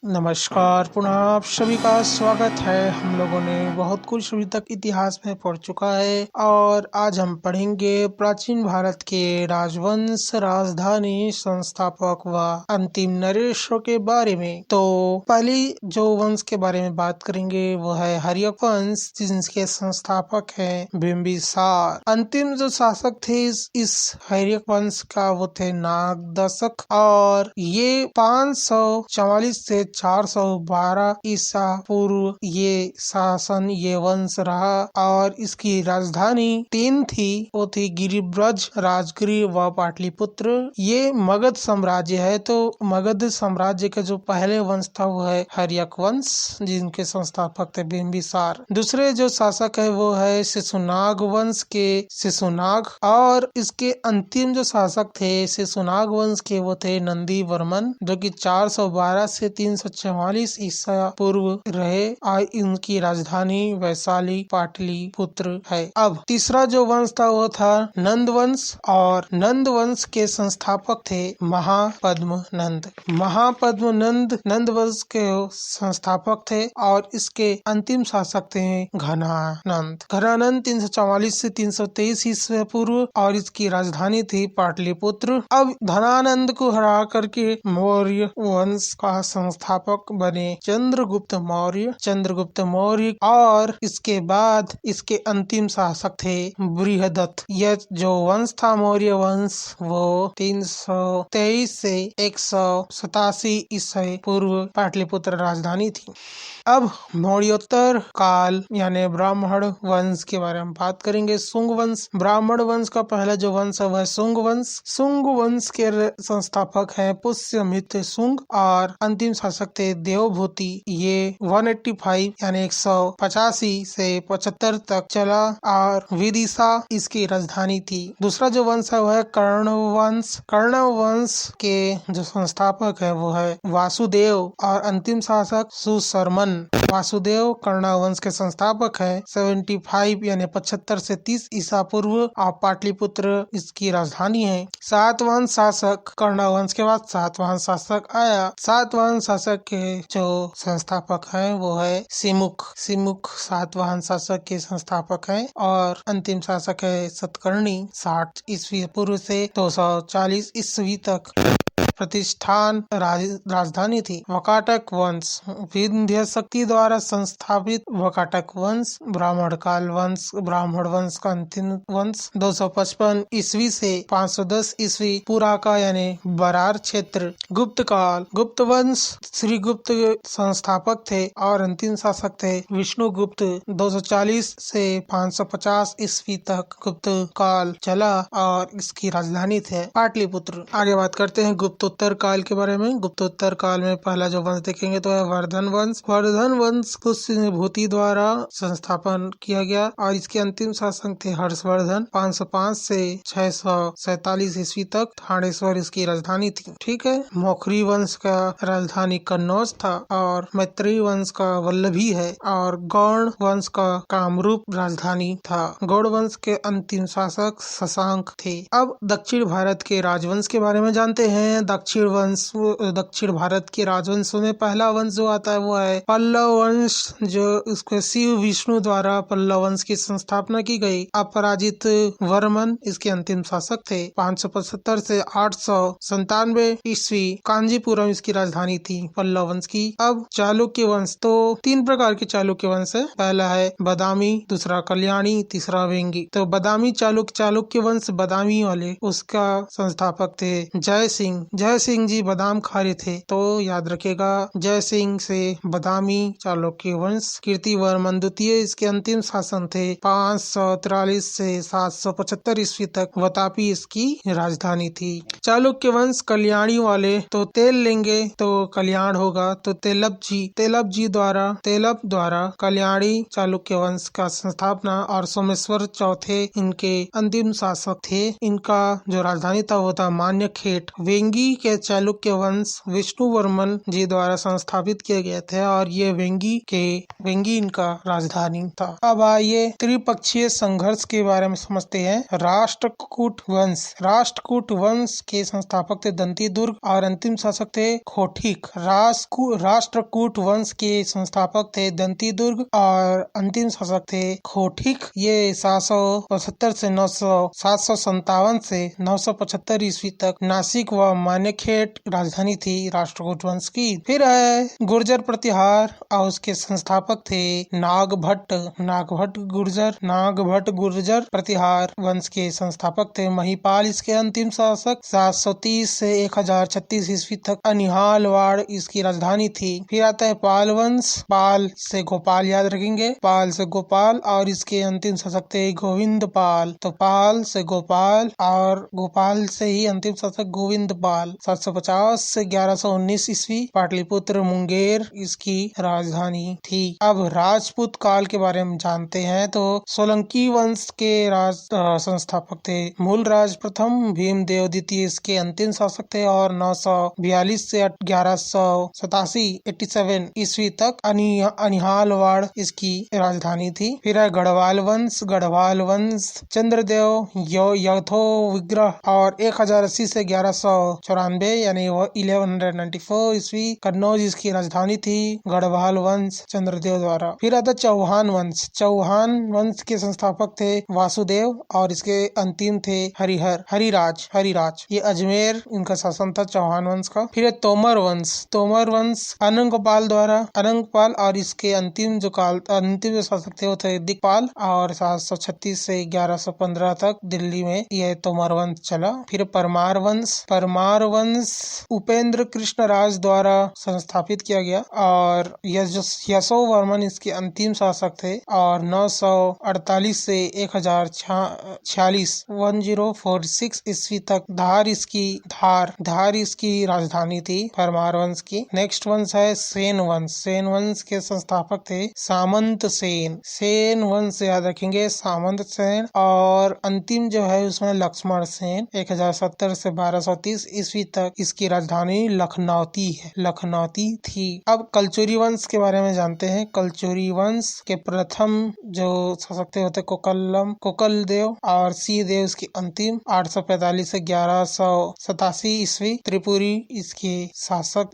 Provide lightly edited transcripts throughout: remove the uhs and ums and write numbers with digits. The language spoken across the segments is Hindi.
नमस्कार, पुनः आप सभी का स्वागत है। हम लोगों ने बहुत कुछ अभी तक इतिहास में पढ़ चुका है और आज हम पढ़ेंगे प्राचीन भारत के राजवंश, राजधानी, संस्थापक व अंतिम नरेशों के बारे में। तो पहली जो वंश के बारे में बात करेंगे वो है हर्यक वंश, जिसके संस्थापक हैं बिंबिसार। अंतिम जो शासक थे इस हर्यक वंश का वो थे नागदशक और ये 544 से 412 ईसा पूर्व ये वंश रहा और इसकी राजधानी 3 थी। वो थी गिरिब्रज, राजगृह व पाटलिपुत्र। ये मगध साम्राज्य है। तो मगध साम्राज्य का जो पहले वंश था वो है हर्यक वंश, जिनके संस्थापक थे बिंबिसार। दूसरे जो शासक है वो है शिशुनाग वंश के शिशुनाग और इसके अंतिम जो शासक थे शिशुनाग वंश के वो थे नंदी वर्मन, जो कि 412 से 344 ईसा पूर्व रहे और इनकी राजधानी वैशाली पाटलिपुत्र है। अब तीसरा जो वंश था वो था नंद वंश और नंद वंश के संस्थापक थे महापद्म नंद। महापद्म नंद नंद वंश के संस्थापक थे और इसके अंतिम शासक थे घनानंद। घनानंद 344 से 323 ईसा पूर्व और इसकी राजधानी थी पाटलिपुत्र। अब धनानंद को हरा करके मौर्य वंश का संस्थापक बने चंद्रगुप्त मौर्य। चंद्रगुप्त मौर्य और इसके बाद इसके अंतिम शासक थे बृहदत्त। यह जो वंश था मौर्य वंश वो 323 से 187 ईसा पूर्व पाटलिपुत्र राजधानी थी। अब मौर्योत्तर काल यानी ब्राह्मण वंश के बारे में बात करेंगे। शुंग वंश। ब्राह्मण वंश का पहला जो वंश है वह शुंग वंश। शुंग वंश के संस्थापक हैं पुष्यमित्र शुंग और अंतिम शासक थे देवभूति। ये 185 यानी 185 से 75 तक चला और विदिशा इसकी राजधानी थी। दूसरा जो वंश है वह है कर्ण वंश। कर्ण वंश के जो संस्थापक है वो है वासुदेव और अंतिम शासक सुशर्मन। वासुदेव कर्ण वंश के संस्थापक है। 75 यानी 75 से 30 ईसा पूर्व और पाटलिपुत्र इसकी राजधानी है। सातवाहन शासक कर्ण वंश के बाद सातवाहन शासक आया। सातवाहन शासक के जो संस्थापक है वो है सिमुख। सिमुख सातवाहन शासक के संस्थापक है और अंतिम शासक है सतकर्णी। 60 ईस्वी पूर्व से 240 ईस्वी तक प्रतिष्ठान राजधानी थी। वकाटक वंश। विंध्य शक्ति द्वारा संस्थापित वकाटक वंश ब्राह्मण काल वंश, ब्राह्मण वंश का अंतिम वंश 255 ईस्वी से 510 ईस्वी पूरा का यानी बरार क्षेत्र। गुप्त काल। गुप्त वंश श्री गुप्त संस्थापक थे और अंतिम शासक थे विष्णुगुप्त। 240 से 550 ईस्वी तक गुप्त काल चला और इसकी राजधानी थे पाटलिपुत्र। आगे बात करते हैं गुप्तोत्तर काल के बारे में। गुप्तोत्तर काल में पहला जो वंश देखेंगे तो है वर्धन वंश। वर्धन वंश पुष्यभूति द्वारा संस्थापन किया गया और इसके अंतिम शासक थे हर्षवर्धन। 505 से 647 ईस्वी तक थानेश्वर इसकी राजधानी थी। ठीक है। मौखरी वंश का राजधानी कन्नौज था और मैत्री वंश का वल्लभी है और गौड़ वंश का कामरूप राजधानी था। गौड़ वंश के अंतिम शासक शशांक थे। अब दक्षिण भारत के राजवंश के बारे में जानते हैं। दक्षिण भारत के राजवंशों में पहला वंश जो आता है वो है पल्लव वंश, जो इसको शिव विष्णु द्वारा पल्लव वंश की संस्थापना की गई। अपराजित वर्मन इसके अंतिम शासक थे। 575 से 897 ईस्वी कांजीपुरम इसकी राजधानी थी पल्लव वंश की। अब चालुक्य वंश। तो 3 प्रकार के चालुक्य वंश है। पहला है बदामी, दूसरा कल्याणी, तीसरा वेंगी। तो बदामी चालुक्य वंश बदामी वाले उसका संस्थापक थे जय सिंह। जय सिंह जी बादाम खा रहे थे तो याद रखेगा जय सिंह से बदामी चालुक्य वंश। कीर्तिवर्मन द्वितीय इसके अंतिम शासन थे। 543 से 775 ईस्वी तक वतापी इसकी राजधानी थी। चालुक्य वंश कल्याणी वाले तो तेल लेंगे तो कल्याण होगा तो तेलप द्वारा कल्याणी चालुक्य वंश का संस्थापना और सोमेश्वर चौथे इनके अंतिम शासक थे। इनका जो राजधानी था वो था मान्यखेट। वेंगी के चालुक्य वंश विष्णुवर्मन जी द्वारा संस्थापित किए गए थे और ये वेंगी इनका राजधानी था। अब आइए त्रिपक्षीय संघर्ष के बारे में समझते हैं। राष्ट्रकूट वंश के संस्थापक थे दंतीदुर्ग और अंतिम शासक थे खोठिक। राष्ट्रकूट वंश के संस्थापक थे दंतीदुर्ग और अंतिम शासक थे खोठिक। ये 757 से 975 ईस्वी तक नासिक व मानेकशॉट राजधानी थी राष्ट्रकूट वंश की। फिर है गुर्जर प्रतिहार और उसके संस्थापक थे नागभट्ट गुर्जर प्रतिहार वंश के संस्थापक थे महिपाल। इसके अंतिम शासक 730 से 1036 ईस्वी तक अनिहालवाड़ इसकी राजधानी थी। फिर आता है पाल वंश। पाल से गोपाल याद रखेंगे, पाल से गोपाल और इसके अंतिम शासक थे गोविंद पाल। तो पाल से गोपाल और गोपाल से ही अंतिम शासक गोविंद पाल। 750 से 1119 ईस्वी पाटलिपुत्र मुंगेर इसकी राजधानी थी। अब राजपूत काल के बारे में जानते हैं तो सोलंकी वंश के संस्थापक थे मूलराज प्रथम भीमदेव द्वितीय इसके अंतिम शासक थे और 942 से 1187 ईस्वी तक अनिहालवाड़ इसकी राजधानी थी। फिर है गढ़वाल वंश चंद्रदेव यथो विग्रह और 1080 से 1194 यानी 1194 ईस्वी कन्नौज इसकी राजधानी थी गढ़वाल वंश चंद्रदेव द्वारा। फिर आता चौहान वंश के संस्थापक थे वासुदेव और इसके अंतिम थे हरिराज। ये अजमेर इनका शासन था चौहान वंश का। फिर तोमर वंश अनंगपाल और इसके अंतिम जो शासक थे वो थे दिक्पाल और 736 से 1115 तक दिल्ली में यह तोमर वंश चला। फिर परमार वंश उपेंद्र कृष्ण राज द्वारा संस्थापित किया गया और यशोवर्मन इसके अंतिम शासक थे और 948 से 1046 ईस्वी तक धार इसकी राजधानी थी परमार वंश की। नेक्स्ट वंश है सेन वंश के संस्थापक थे सामंत सेन वंश याद रखेंगे सामंत सेन और अंतिम जो है उसमें लक्ष्मण सेन। 1070 से 1230 ईस्वी तक इसकी राजधानी लखनौती थी। अब कलचुरी वंश के बारे में जानते हैं। कलचुरी वंश के प्रथम जो शासक थे कोकल देव और सी देव इसके अंतिम 845 से 1187 ईस्वी त्रिपुरी इसके शासक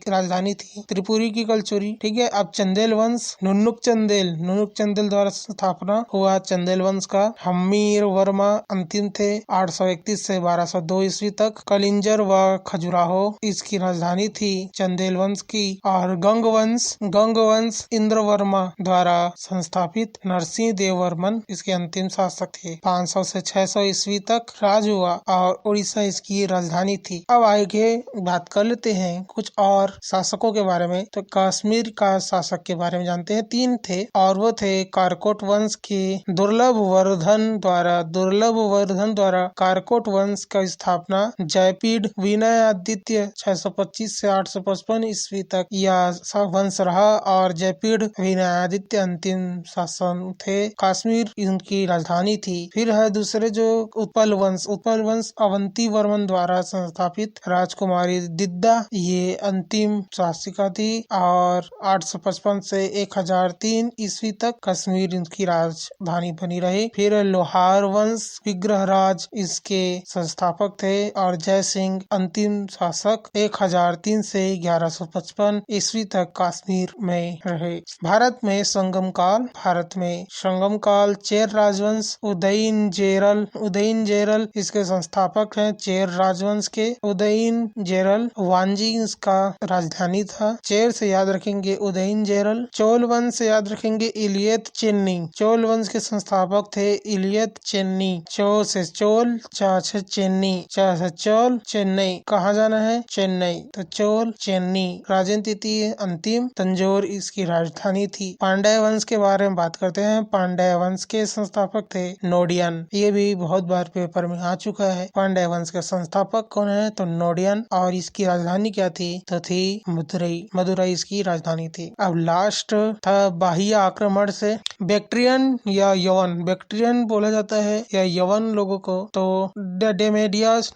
राजधानी थी त्रिपुरी की कलचुरी। ठीक है। अब चंदेल वंश नुनुक चंदेल द्वारा स्थापना हुआ चंदेल वंश का। हम्मीर वर्मा अंतिम थे 831 से 1202 ईस्वी तक। कलिंजर व खजुराहो इसकी राजधानी थी चंदेल वंश की। और गंग वंश इंद्र वर्मा द्वारा संस्थापित नरसिंह देव वर्मन इसके अंतिम शासक थे। 500 से 600 ईस्वी तक राज हुआ और उड़ीसा इसकी राजधानी थी। अब आगे बात कर लेते हैं कुछ और शासकों के बारे में। तो कश्मीर का शासक के बारे में जानते हैं। 3 थे और वो थे कारकोट वंश के दुर्लभ वर्धन द्वारा कारकोट वंश का स्थापना जयपीड विनयादित्य 625 से 855 ईस्वी तक यह वंश रहा और जयपीड विनयादित्य अंतिम शासन थे। कश्मीर इनकी राजधानी थी। फिर है दूसरे जो उत्पल वंश अवंती वर्मन द्वारा संस्थापित राजकुमारी दिद्दा ये अंतिम शासिका थी और 855 से 1003 ईस्वी तक कश्मीर इनकी राजधानी बनी रही। फिर लोहार वंश विग्रहराज इसके संस्थापक थे और जय सिंह अंतिम शासक 1003 से 1155 ईस्वी तक कश्मीर में रहे। भारत में संगम काल चेर राजवंश उदयन जेरल इसके संस्थापक हैं चेर राजवंश के। उदयन जेरल वांजी इसका राजधानी था। चेर से याद रखेंगे उदयन जेरल। चोल वंश से याद रखेंगे इलियत चेन्नी। चोल वंश के संस्थापक थे इलियत चेन्नी। चो से चोल, चा से चेन्नी, चा से चोल, चेन्नई। कहाँ जाना है? चेन्नई। तो चोल चेन्नी। राजेंद्र तृतीय अंतिम तंजौर इसकी राजधानी थी। पांड्य वंश के बारे में बात करते हैं। पांड्य वंश के संस्थापक थे नोडियन। ये भी बहुत बार पेपर में आ चुका है। पांड्य वंश के संस्थापक कौन है? तो नोडियन। और इसकी राजधानी क्या थी? तो थी मदुरई इसकी राजधानी थी। अब लास्ट था बाह्य आक्रमण से बैक्ट्रियन या यवन। बैक्ट्रियन बोला जाता है या यवन लोगों को। तो डेमेट्रियस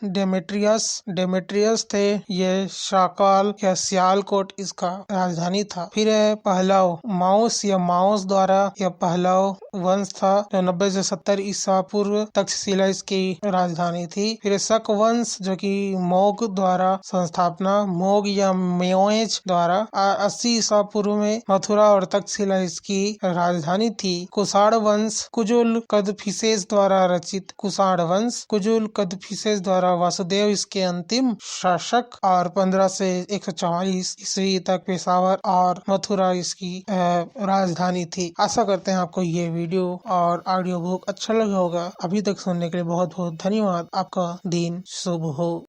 डेमेट्रियस थे, ये शाकाल या सियालकोट इसका राजधानी था। फिर है पहलव, माउस या माउस द्वारा यह पहलव वंश था जो 90 से 70 ईसा पूर्व तक्षशिला इसकी राजधानी थी। फिर शक वंश जो कि मोग द्वारा संस्थापना, मोग या मेओएज द्वारा 80 ईसा पूर्व में मथुरा और तक्षशिला इसकी राजधानी थी। कुषाण वंश कुजुल कदफिसेस द्वारा रचित कुषाण वंश, कुजुल कदफिसेस द्वारा वासुदेव इसके अंतिम शासक, और 15 से 144 ईस्वी तक पेशावर और मथुरा इसकी राजधानी थी। आशा करते हैं आपको ये वीडियो और ऑडियो बुक अच्छा लगा होगा। अभी तक सुनने के लिए बहुत बहुत धन्यवाद। आपका दिन शुभ हो।